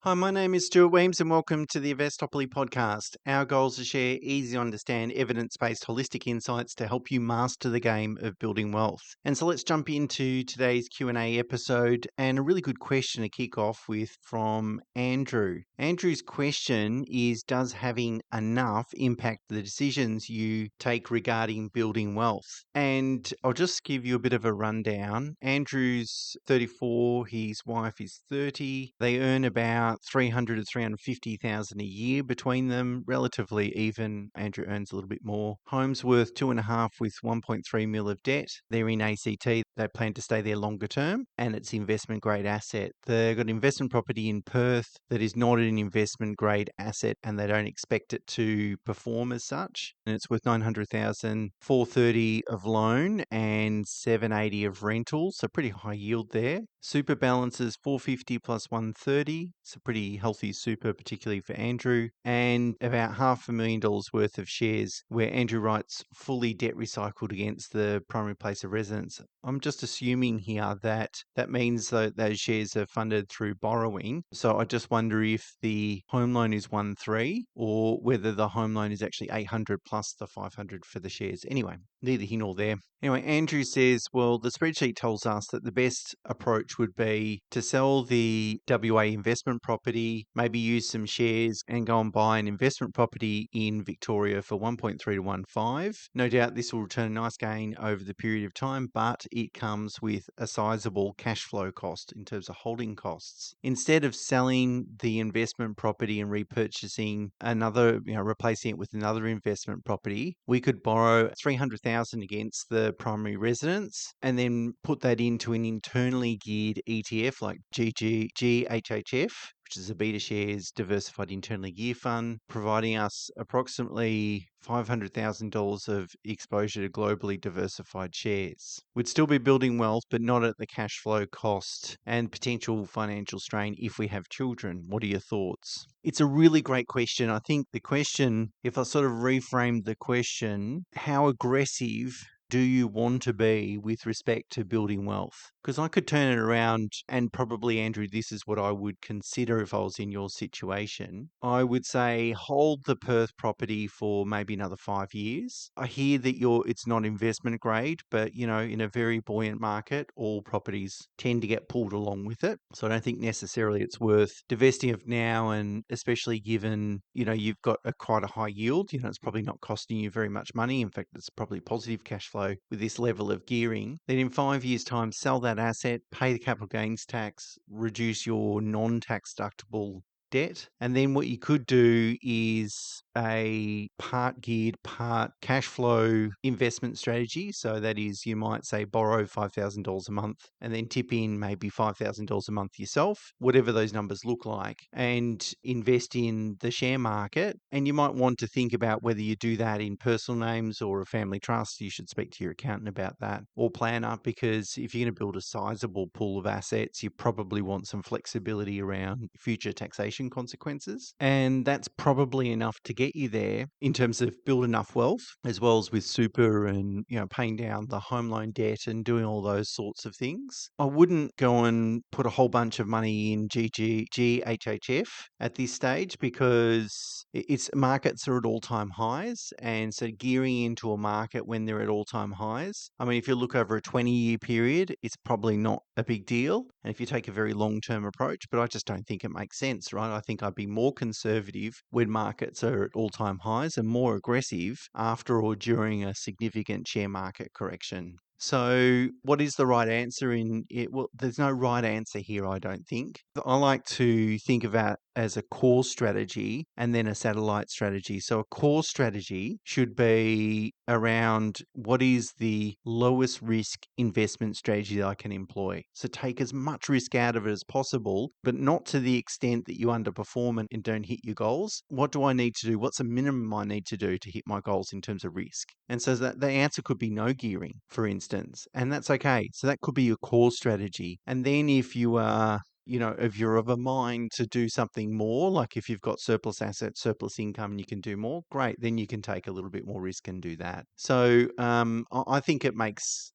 Hi, my name is Stuart Weems and welcome to the Investopoly podcast. Our goal is to share easy to understand, evidence-based holistic insights to help you master the game of building wealth. And so let's jump into today's Q&A episode and a really good question to kick off with from Andrew. Andrew's question is, does having enough impact the decisions you take regarding building wealth? And I'll just give you a bit of a rundown. Andrew's 34, his wife is 30. They earn about 300 to 350,000 a year between them, relatively even. Andrew earns a little bit more. Home's worth 2.5 with 1.3 mil of debt. They're in ACT. They plan to stay there longer term, and it's investment grade asset. They've got investment property in Perth that is not an investment grade asset, and they don't expect it to perform as such. And it's worth 900,000, 430 of loan and 780 of rental, so pretty high yield there. Super balances 450 plus 130. It's a pretty healthy super, particularly for Andrew, and about $500,000 worth of shares where Andrew writes fully debt recycled against the primary place of residence. I'm just assuming here that that means that those shares are funded through borrowing. So I just wonder if the home loan is 1.3 or whether the home loan is actually 800 plus the 500 for the shares. Anyway, neither here nor there. Anyway, Andrew says, well, the spreadsheet tells us that the best approach would be to sell the WA investment property, maybe use some shares and go and buy an investment property in Victoria for 1.3 to 1.5. No doubt this will return a nice gain over the period of time, but it comes with a sizable cash flow cost in terms of holding costs. Instead of selling the investment property and repurchasing another, replacing it with another investment property, we could borrow 300,000 against the primary residence and then put that into an internally geared ETF like GHHF, which is a Beta Shares Diversified Internally Gear Fund, providing us approximately $500,000 of exposure to globally diversified shares. We'd still be building wealth, but not at the cash flow cost and potential financial strain if we have children. What are your thoughts? It's a really great question. I think the question, if I sort of reframe the question, how aggressive do you want to be with respect to building wealth? Because I could turn it around and probably, Andrew, this is what I would consider if I was in your situation. I would say hold the Perth property for maybe another 5 years. I hear that it's not investment grade, but in a very buoyant market, all properties tend to get pulled along with it. So I don't think necessarily it's worth divesting of now, and especially given, you've got quite a high yield. It's probably not costing you very much money. In fact, it's probably positive cash flow with this level of gearing. Then in 5 years' time, sell that asset, pay the capital gains tax, reduce your non-tax deductible debt. And then what you could do is a part geared, part cash flow investment strategy. So that is, you might say borrow $5,000 a month and then tip in maybe $5,000 a month yourself, whatever those numbers look like, and invest in the share market. And you might want to think about whether you do that in personal names or a family trust. You should speak to your accountant about that, or planner, because if you're going to build a sizable pool of assets, you probably want some flexibility around future taxation consequences. And that's probably enough to get you there in terms of build enough wealth, as well as with super and, paying down the home loan debt and doing all those sorts of things. I wouldn't go and put a whole bunch of money in GHHF at this stage because its markets are at all-time highs. And so gearing into a market when they're at all-time highs, I mean, if you look over a 20-year period, it's probably not a big deal. And if you take a very long-term approach, but I just don't think it makes sense, right? I think I'd be more conservative when markets are at all-time highs and more aggressive after or during a significant share market correction. So what is the right answer in it? Well, there's no right answer here, I don't think. I like to think about as a core strategy and then a satellite strategy. So a core strategy should be around what is the lowest risk investment strategy that I can employ. So take as much risk out of it as possible, but not to the extent that you underperform and don't hit your goals. What do I need to do? What's the minimum I need to do to hit my goals in terms of risk? And so that the answer could be no gearing, for instance, and that's okay. So that could be your core strategy. And then if you are if you're of a mind to do something more, like if you've got surplus assets, surplus income, and you can do more, great, then you can take a little bit more risk and do that. So I think it makes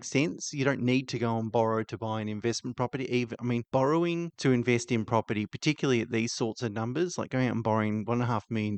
sense. You don't need to go and borrow to buy an investment property. Even, I mean, borrowing to invest in property, particularly at these sorts of numbers, like going out and borrowing $1.5 million,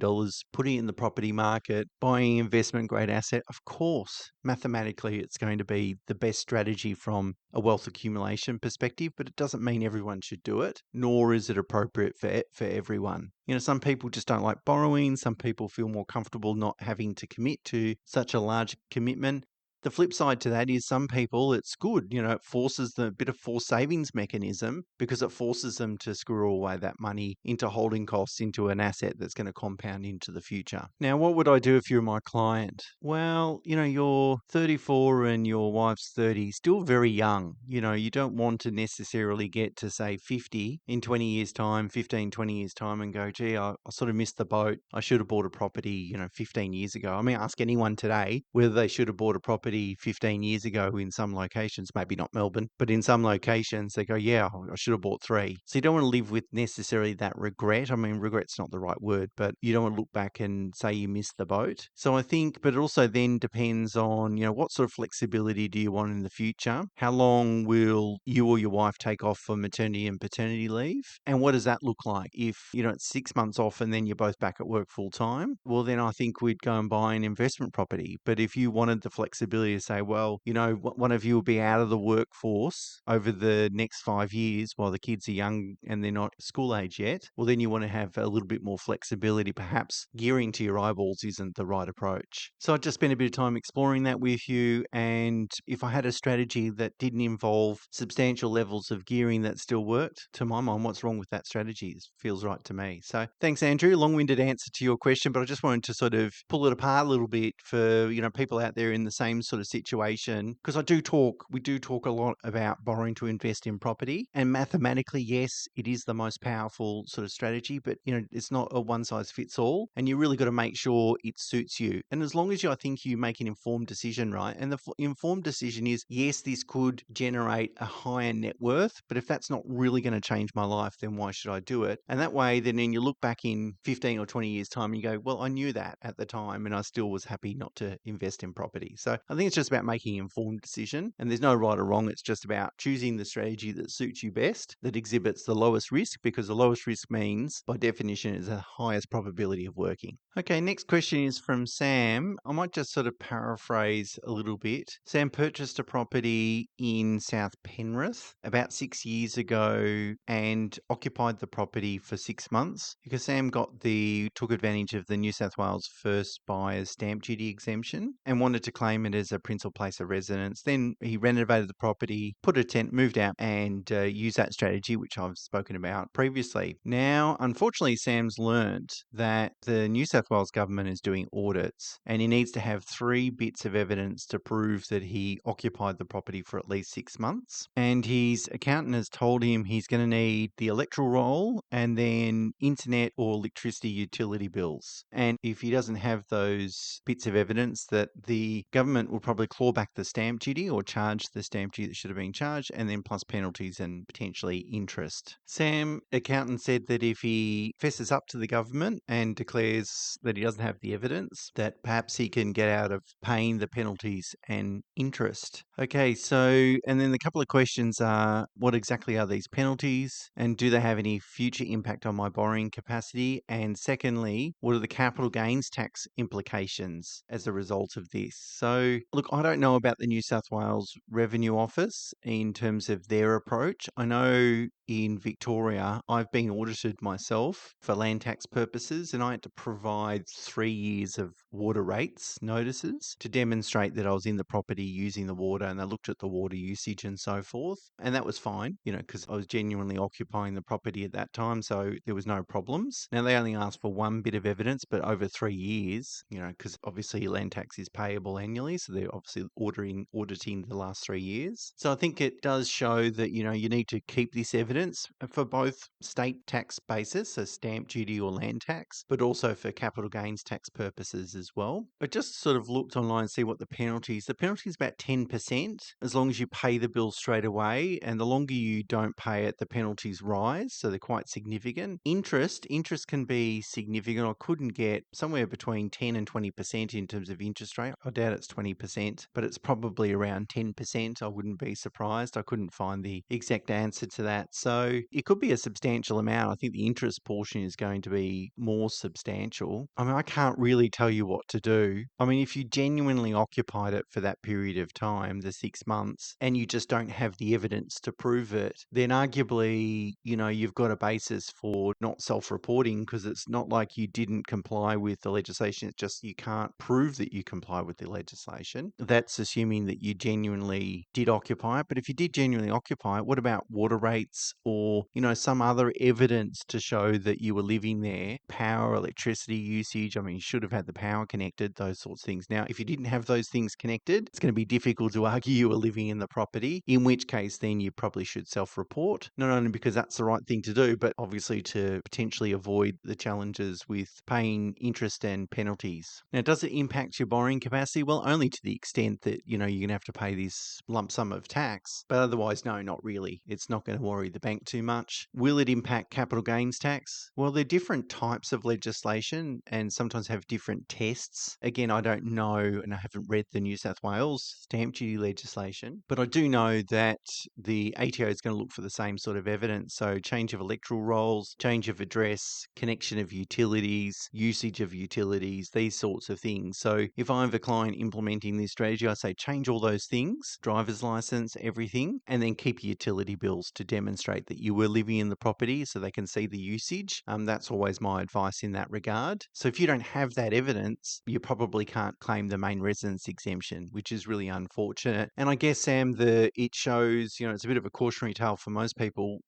putting it in the property market, buying an investment grade asset, of course, mathematically, it's going to be the best strategy from a wealth accumulation perspective, but it doesn't mean everyone should do it, nor is it appropriate for everyone. Some people just don't like borrowing. Some people feel more comfortable not having to commit to such a large commitment. The flip side to that is some people, it's good. It forces a bit of forced savings mechanism because it forces them to squirrel away that money into holding costs into an asset that's going to compound into the future. Now, what would I do if you're my client? Well, you're 34 and your wife's 30, still very young. You don't want to necessarily get to, say, 50 in 20 years' time, 15, 20 years' time and go, gee, I sort of missed the boat. I should have bought a property, 15 years ago. I mean, ask anyone today whether they should have bought a property 15 years ago in some locations, maybe not Melbourne, but in some locations they go, yeah, I should have bought 3. So you don't want to live with necessarily that regret. I mean, regret's not the right word, but you don't want to look back and say you missed the boat. So I think, but it also then depends on, what sort of flexibility do you want in the future? How long will you or your wife take off for maternity and paternity leave? And what does that look like? If, it's 6 months off and then you're both back at work full time, well, then I think we'd go and buy an investment property. But if you wanted the flexibility to say, well, one of you will be out of the workforce over the next 5 years while the kids are young and they're not school age yet, well, then you want to have a little bit more flexibility. Perhaps gearing to your eyeballs isn't the right approach. So I just spent a bit of time exploring that with you. And if I had a strategy that didn't involve substantial levels of gearing that still worked, to my mind, what's wrong with that strategy? It feels right to me. So thanks, Andrew. Long-winded answer to your question, but I just wanted to sort of pull it apart a little bit for, people out there in the same sort of situation. Because we do talk a lot about borrowing to invest in property. And mathematically, yes, it is the most powerful sort of strategy, but, it's not a one size fits all. And you really got to make sure it suits you. And as long as I think you make an informed decision, right? And the informed decision is, yes, this could generate a higher net worth, but if that's not really going to change my life, then why should I do it? And that way, then you look back in 15 or 20 years' time and you go, well, I knew that at the time and I still was happy not to invest in property. So I think it's just about making an informed decision, and there's no right or wrong. It's just about choosing the strategy that suits you best, that exhibits the lowest risk, because the lowest risk means, by definition, is the highest probability of working. Okay, next question is from Sam. I might just sort of paraphrase a little bit. Sam purchased a property in South Penrith about 6 years ago and occupied the property for 6 months because Sam took advantage of the New South Wales First Buyer's stamp duty exemption and wanted to claim it as a principal place of residence. Then he renovated the property, put a tent, moved out, and used that strategy, which I've spoken about previously. Now, unfortunately, Sam's learned that the New South Wales government is doing audits and he needs to have 3 bits of evidence to prove that he occupied the property for at least 6 months. And his accountant has told him he's going to need the electoral roll and then internet or electricity utility bills. And if he doesn't have those bits of evidence, that the government will probably claw back the stamp duty or charge the stamp duty that should have been charged, and then plus penalties and potentially interest. Sam, accountant, said that if he fesses up to the government and declares that he doesn't have the evidence, that perhaps he can get out of paying the penalties and interest. Okay, so, and then the couple of questions are, what exactly are these penalties? And do they have any future impact on my borrowing capacity? And secondly, what are the capital gains tax implications as a result of this? So, look, I don't know about the New South Wales Revenue Office in terms of their approach. I know in Victoria, I've been audited myself for land tax purposes, and I had to provide 3 years of water rates notices to demonstrate that I was in the property using the water, and they looked at the water usage and so forth. And that was fine, because I was genuinely occupying the property at that time, so there was no problems. Now, they only asked for 1 bit of evidence, but over 3 years, because obviously land tax is payable annually, so So they're obviously auditing the last 3 years. So I think it does show that, you need to keep this evidence for both state tax basis, so stamp duty or land tax, but also for capital gains tax purposes as well. I just sort of looked online and see what the penalty is. The penalty is about 10% as long as you pay the bill straight away, and the longer you don't pay it, the penalties rise, so they're quite significant. Interest can be significant. I couldn't get somewhere between 10 and 20% in terms of interest rate. I doubt it's 20%, but it's probably around 10%. I wouldn't be surprised. I couldn't find the exact answer to that. So it could be a substantial amount. I think the interest portion is going to be more substantial. I mean, I can't really tell you what to do. I mean, if you genuinely occupied it for that period of time, the 6 months, and you just don't have the evidence to prove it, then arguably, you've got a basis for not self-reporting, because it's not like you didn't comply with the legislation. It's just you can't prove that you comply with the legislation. That's assuming that you genuinely did occupy it. But if you did genuinely occupy it, what about water rates or, some other evidence to show that you were living there? Power, electricity usage. I mean, you should have had the power connected, those sorts of things. Now, if you didn't have those things connected, it's going to be difficult to argue you were living in the property, in which case then you probably should self-report, not only because that's the right thing to do, but obviously to potentially avoid the challenges with paying interest and penalties. Now, does it impact your borrowing capacity? Well, only to the extent that, you're going to have to pay this lump sum of tax, but otherwise, no, not really. It's not going to worry the bank too much. Will it impact capital gains tax? Well, they're different types of legislation and sometimes have different tests. Again, I don't know, and I haven't read the New South Wales stamp duty legislation, but I do know that the ATO is going to look for the same sort of evidence. So change of electoral rolls, change of address, connection of utilities, usage of utilities, these sorts of things. So if I have a client implementing this strategy, I say change all those things, driver's license, everything, and then keep your utility bills to demonstrate that you were living in the property so they can see the usage. That's always my advice in that regard. So if you don't have that evidence, you probably can't claim the main residence exemption, which is really unfortunate. And I guess, Sam, it shows, it's a bit of a cautionary tale for most people,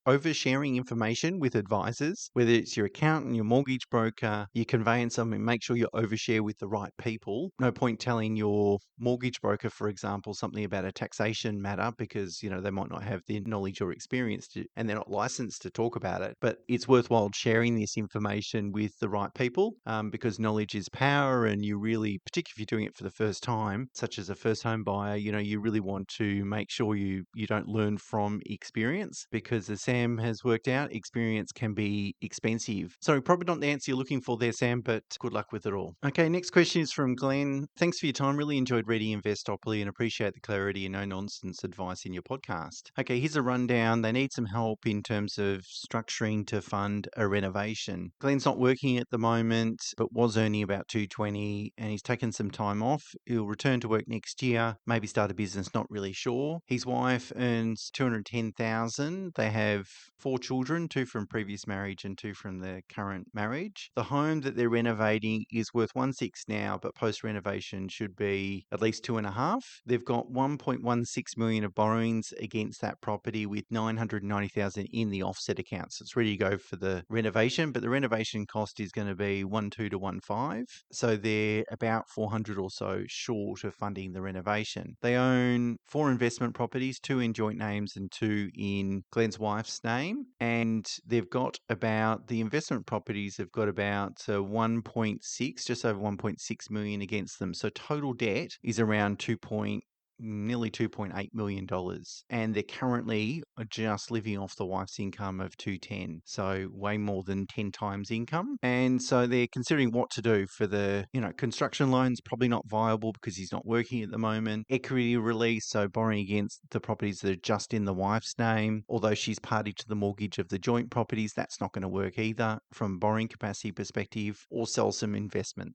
oversharing information with advisors, whether it's your accountant, your mortgage broker, your conveyancer. I mean, make sure you overshare with the right people. No point telling your mortgage broker, for example, something about a taxation matter because, they might not have the knowledge or experience and they're not licensed to talk about it. But it's worthwhile sharing this information with the right people because knowledge is power, and you really, particularly if you're doing it for the first time, such as a first home buyer, you really want to make sure you don't learn from experience, because as Sam has worked out, experience can be expensive. So probably not the answer you're looking for there, Sam, but good luck with it all. Okay, next question is from Glenn. Thanks for your time. Really enjoyed reading Investopoly and appreciate the clarity and no nonsense advice in your podcast. Okay, here's a rundown. They need some help in terms of structuring to fund a renovation. Glenn's not working at the moment, but was earning about $220, and he's taken some time off. He'll return to work next year, maybe start a business, not really sure. His wife earns $210,000. They have 4 children, 2 from previous marriage and 2 from their current marriage. The home that they're renovating is worth 1.6 now, but post renovation should be at least 2.5. They've got 1.16 million of borrowings against that property, with 990,000 in the offset account. So it's ready to go for the renovation, but the renovation cost is going to be 1.2 to 1.5. So they're about 400 or so short of funding the renovation. They own 4 investment properties, 2 in joint names and 2 in Glenn's wife's name. And they've got about, the investment properties have got about 1.6, just over 1.6 million against them. So total debt is around nearly $2.8 million. And they're currently just living off the wife's income of 210. So way more than 10 times income. And so they're considering what to do for the, construction loans, probably not viable because he's not working at the moment. Equity release, so borrowing against the properties that are just in the wife's name. Although she's party to the mortgage of the joint properties, that's not going to work either from borrowing capacity perspective. Or sell some investment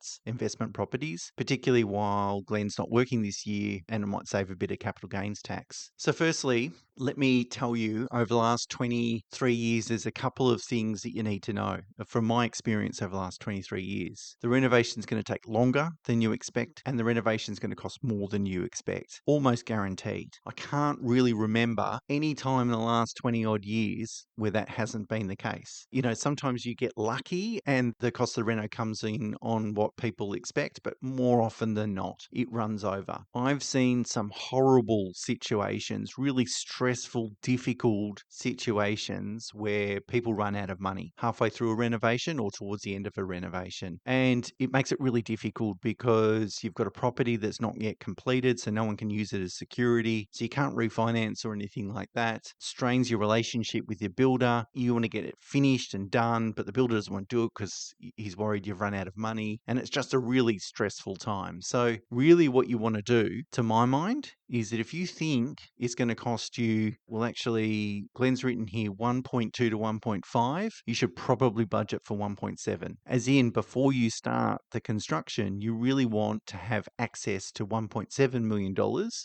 properties, particularly while Glenn's not working this year, and I might say save a bit of capital gains tax. So firstly, let me tell you, over the last 23 years, there's a couple of things that you need to know. From my experience over the last 23 years, the renovation is going to take longer than you expect, and the renovation is going to cost more than you expect. Almost guaranteed. I can't really remember any time in the last 20 odd years where that hasn't been the case. Sometimes you get lucky and the cost of the reno comes in on what people expect, but more often than not, it runs over. I've seen some horrible situations, really stressful, difficult situations where people run out of money halfway through a renovation or towards the end of a renovation. And it makes it really difficult because you've got a property that's not yet completed, so no one can use it as security. So you can't refinance or anything like that. Strains your relationship with your builder. You want to get it finished and done, but the builder doesn't want to do it because he's worried you've run out of money. And it's just a really stressful time. So really what you want to do, to my mind, is that if you think it's going to cost you, well, actually, Glenn's written here 1.2 to 1.5, you should probably budget for 1.7. As in, before you start the construction, you really want to have access to $1.7 million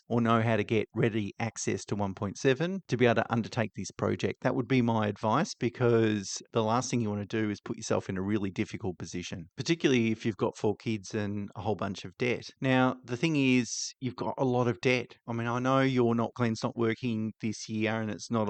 or know how to get ready access to 1.7 to be able to undertake this project. That would be my advice, because the last thing you want to do is put yourself in a really difficult position, particularly if you've got 4 kids and a whole bunch of debt. Now, the thing is, you've got a lot of debt. I mean, I know Glenn's not working this year and it's not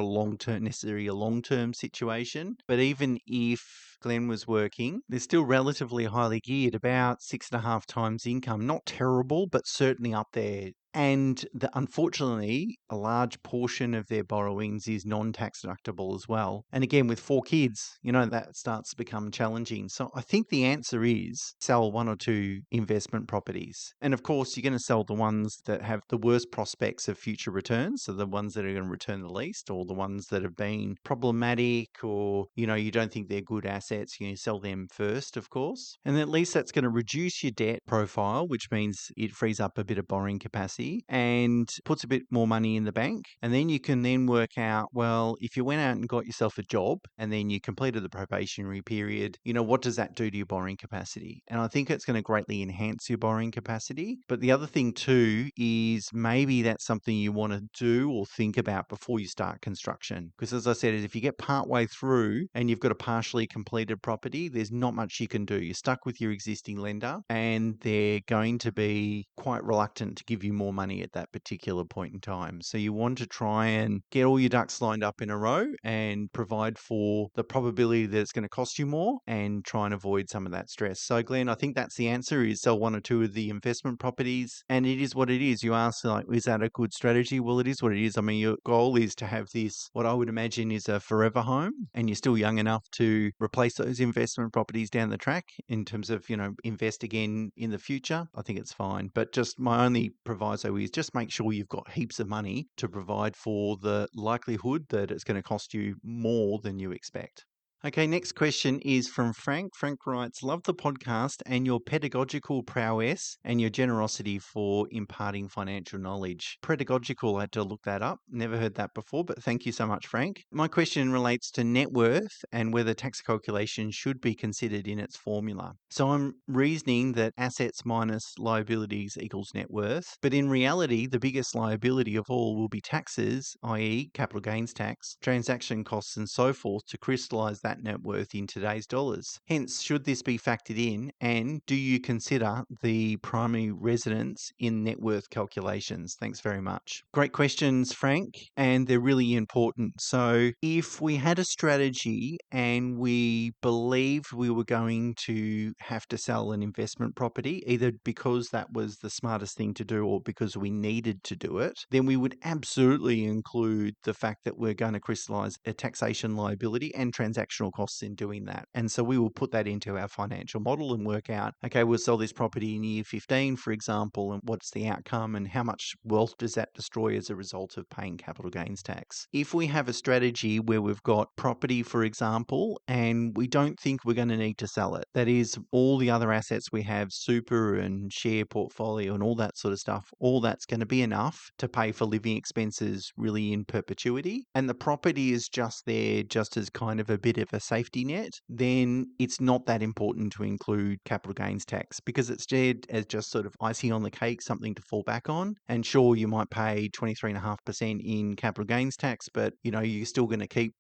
necessarily a long-term situation, but even if Glenn was working, they're still relatively highly geared, about 6.5 times income. Not terrible, but certainly up there. And unfortunately, a large portion of their borrowings is non-tax deductible as well. And again, with 4 kids, that starts to become challenging. So I think the answer is sell 1 or 2 investment properties. And of course, you're going to sell the ones that have the worst prospects of future returns. So the ones that are going to return the least, or the ones that have been problematic, or, you don't think they're good assets, you sell them first, of course. And at least that's going to reduce your debt profile, which means it frees up a bit of borrowing capacity and puts a bit more money in the bank. And then you can then work out, well, if you went out and got yourself a job and then you completed the probationary period, what does that do to your borrowing capacity? And I think it's going to greatly enhance your borrowing capacity. But the other thing too is maybe that's something you want to do or think about before you start construction. Because as I said, if you get partway through and you've got a partially completed property, there's not much you can do. You're stuck with your existing lender and they're going to be quite reluctant to give you more money at that particular point in time. So you want to try and get all your ducks lined up in a row and provide for the probability that it's going to cost you more and try and avoid some of that stress. So Glenn, I think that's the answer, is sell 1 or 2 of the investment properties. And it is what it is. You ask, is that a good strategy? Well, it is what it is. I mean, your goal is to have this, what I would imagine is a forever home, and you're still young enough to replace those investment properties down the track in terms of, invest again in the future. I think it's fine. But just my only proviso is just make sure you've got heaps of money to provide for the likelihood that it's going to cost you more than you expect. Okay, next question is from Frank. Frank writes, love the podcast and your pedagogical prowess and your generosity for imparting financial knowledge. Pedagogical, I had to look that up. Never heard that before, but thank you so much, Frank. My question relates to net worth and whether tax calculation should be considered in its formula. So I'm reasoning that assets minus liabilities equals net worth, but in reality, the biggest liability of all will be taxes, i.e. capital gains tax, transaction costs and so forth, to crystallise that net worth in today's dollars. Hence, should this be factored in, and do you consider the primary residence in net worth calculations? Thanks very much. Great questions, Frank, and they're really important. So if we had a strategy and we believed we were going to have to sell an investment property, either because that was the smartest thing to do or because we needed to do it, then we would absolutely include the fact that we're going to crystallize a taxation liability and transactional costs in doing that. And so we will put that into our financial model and work out, okay, we'll sell this property in year 15, for example, and what's the outcome and how much wealth does that destroy as a result of paying capital gains tax. If we have a strategy where we've got property, for example, and we don't think we're going to need to sell it. That is, all the other assets we have, super and share portfolio and all that sort of stuff, all that's going to be enough to pay for living expenses really in perpetuity. And the property is just there just as kind of a bit of a safety net, then it's not that important to include capital gains tax because it's there as just sort of icing on the cake, something to fall back on. And sure, you might pay 23.5% in capital gains tax, but you're still going to keep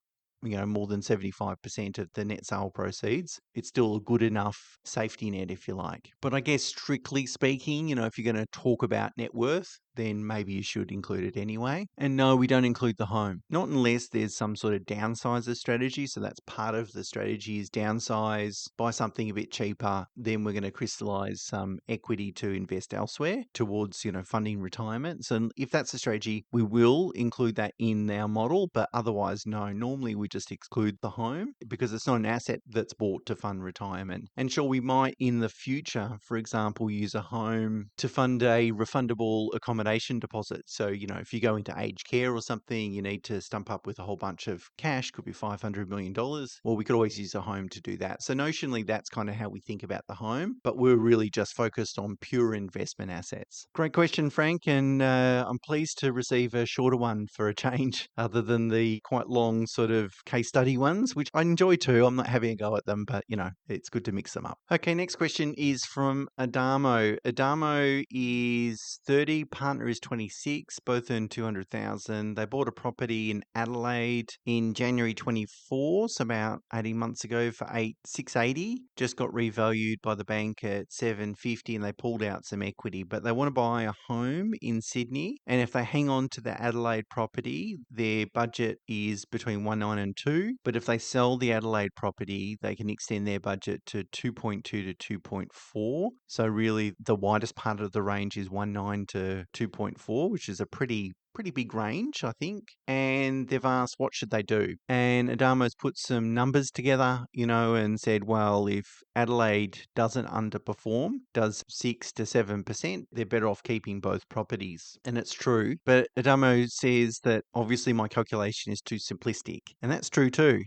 more than 75% of the net sale proceeds. It's still a good enough safety net, if you like. But I guess strictly speaking, if you're going to talk about net worth, then maybe you should include it anyway. And no, we don't include the home. Not unless there's some sort of downsizer strategy. So that's part of the strategy is downsize, buy something a bit cheaper. Then we're going to crystallize some equity to invest elsewhere towards, funding retirement. So if that's the strategy, we will include that in our model. But otherwise, no, normally we just exclude the home because it's not an asset that's bought to fund retirement. And sure, we might in the future, for example, use a home to fund a refundable accommodation deposit. So, if you go into aged care or something, you need to stump up with a whole bunch of cash, could be $500 million. Well, we could always use a home to do that. So notionally, that's kind of how we think about the home, but we're really just focused on pure investment assets. Great question, Frank, and I'm pleased to receive a shorter one for a change other than the quite long sort of case study ones, which I enjoy too. I'm not having a go at them, but it's good to mix them up. Okay, next question is from Adamo. Adamo is 30, partner is 26, both earn 200,000. They bought a property in Adelaide in January 24, so about 18 months ago for 680. Just got revalued by the bank at 750 and they pulled out some equity, but they want to buy a home in Sydney. And if they hang on to the Adelaide property, their budget is between 1.9 and 2. But if they sell the Adelaide property, they can extend their budget to 2.2 to 2.4. So really the widest part of the range is 1.9 to 2.4, which is a pretty big range, I think. And they've asked, what should they do? And Adamo's put some numbers together, and said, well, if Adelaide doesn't underperform, does 6 to 7%, they're better off keeping both properties. And it's true. But Adamo says that obviously my calculation is too simplistic. And that's true too.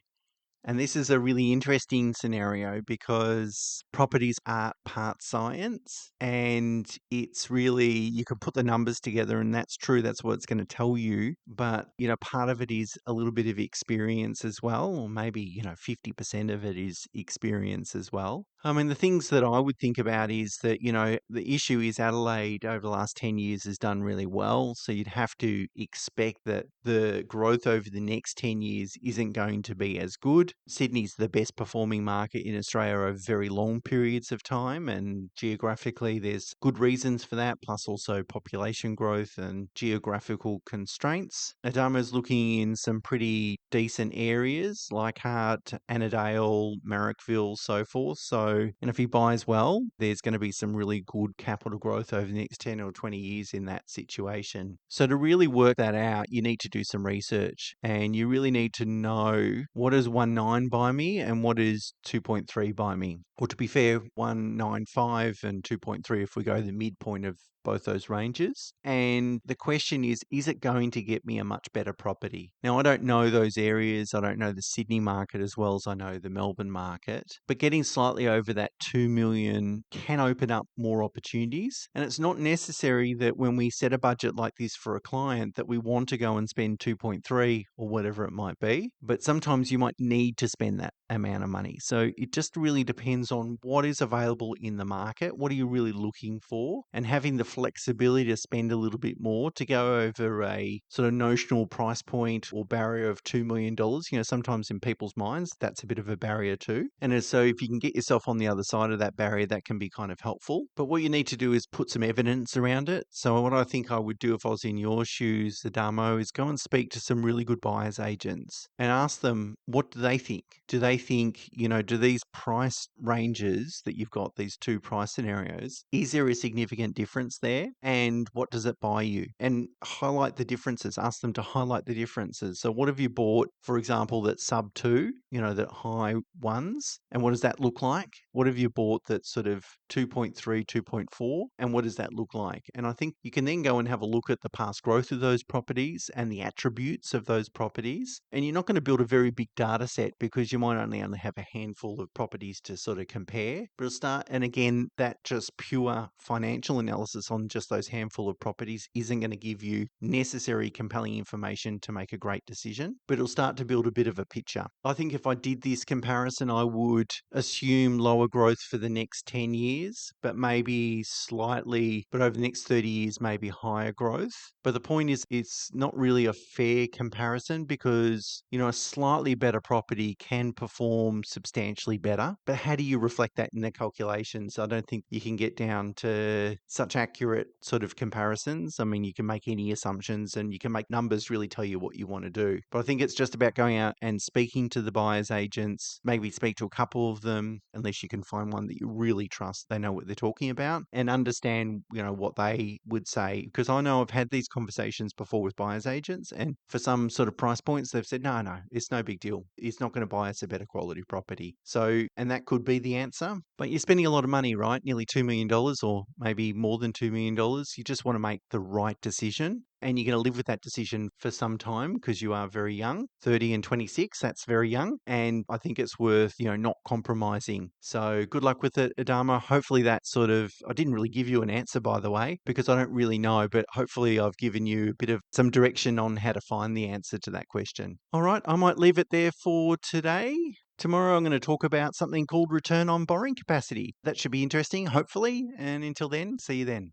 And this is a really interesting scenario because properties are part science and it's really, you can put the numbers together and that's true. That's what it's going to tell you. But, part of it is a little bit of experience as well, or maybe, 50% of it is experience as well. I mean, the things that I would think about is that, the issue is Adelaide over the last 10 years has done really well. So you'd have to expect that the growth over the next 10 years isn't going to be as good. Sydney's the best performing market in Australia over very long periods of time, and geographically there's good reasons for that, plus also population growth and geographical constraints. Adamo's looking in some pretty decent areas like Hart, Annandale, Marrickville, so forth. So, and if he buys well, there's going to be some really good capital growth over the next 10 or 20 years in that situation. So to really work that out, you need to do some research and you really need to know what is 1.9 buy me and what is 2.3 buy me. Or to be fair, 1.95 and 2.3 if we go the midpoint of both those ranges. And the question is it going to get me a much better property? Now, I don't know those areas. I don't know the Sydney market as well as I know the Melbourne market, but getting slightly over that 2 million can open up more opportunities. And it's not necessary that when we set a budget like this for a client that we want to go and spend 2.3 or whatever it might be, but sometimes you might need to spend that amount of money. So it just really depends on what is available in the market. What are you really looking for? And having the flexibility to spend a little bit more to go over a sort of notional price point or barrier of $2 million. Sometimes in people's minds, that's a bit of a barrier too. And so if you can get yourself on the other side of that barrier, that can be kind of helpful. But what you need to do is put some evidence around it. So what I think I would do if I was in your shoes, Adamo, is go and speak to some really good buyer's agents and ask them, what do they think? Do they think, do these price ranges that you've got, these two price scenarios, is there a significant difference there? And what does it buy you? And highlight the differences. Ask them to highlight the differences. So what have you bought, for example, that's sub 2, that high ones? And what does that look like? What have you bought that's sort of 2.3, 2.4? And what does that look like? And I think you can then go and have a look at the past growth of those properties and the attributes of those properties. And you're not going to build a very big data set because you might only have a handful of properties to sort of compare, but it'll start, and again, that just pure financial analysis on just those handful of properties isn't going to give you necessary compelling information to make a great decision, but it'll start to build a bit of a picture. I think if I did this comparison, I would assume lower growth for the next 10 years, but maybe slightly, but over the next 30 years, maybe higher growth. But the point is, it's not really a fair comparison because, a slightly better property can perform substantially better. But how do you reflect that in the calculations? I don't think you can get down to such accurate sort of comparisons. I mean, you can make any assumptions and you can make numbers really tell you what you want to do. But I think it's just about going out and speaking to the buyer's agents, maybe speak to a couple of them, unless you can find one that you really trust. They know what they're talking about and understand, what they would say. Because I know I've had these conversations before with buyer's agents, and for some sort of price points, they've said, no, it's no big deal. It's not going to buy us a better quality property. So, and that could be the answer. But you're spending a lot of money, right? Nearly $2 million or maybe more than $2 million. You just want to make the right decision. And you're going to live with that decision for some time because you are very young, 30 and 26, that's very young. And I think it's worth, not compromising. So good luck with it, Adamo. Hopefully that I didn't really give you an answer, by the way, because I don't really know, but hopefully I've given you a bit of some direction on how to find the answer to that question. All right, I might leave it there for today. Tomorrow I'm going to talk about something called return on borrowing capacity. That should be interesting, hopefully. And until then, see you then.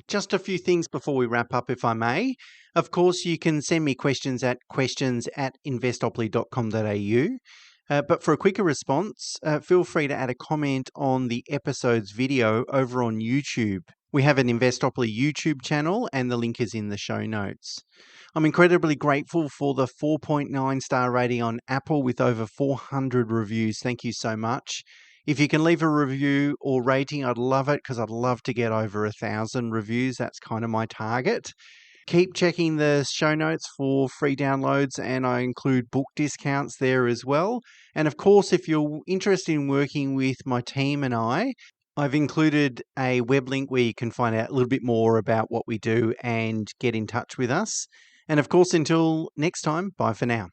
Just a few things before we wrap up, if I may. Of course, you can send me questions at questions@investopoly.com.au. But for a quicker response, feel free to add a comment on the episode's video over on YouTube. We have an Investopoly YouTube channel and the link is in the show notes. I'm incredibly grateful for the 4.9 star rating on Apple with over 400 reviews. Thank you so much. If you can leave a review or rating, I'd love it because I'd love to get over 1,000 reviews. That's kind of my target. Keep checking the show notes for free downloads, and I include book discounts there as well. And of course, if you're interested in working with my team and I've included a web link where you can find out a little bit more about what we do and get in touch with us. And of course, until next time, bye for now.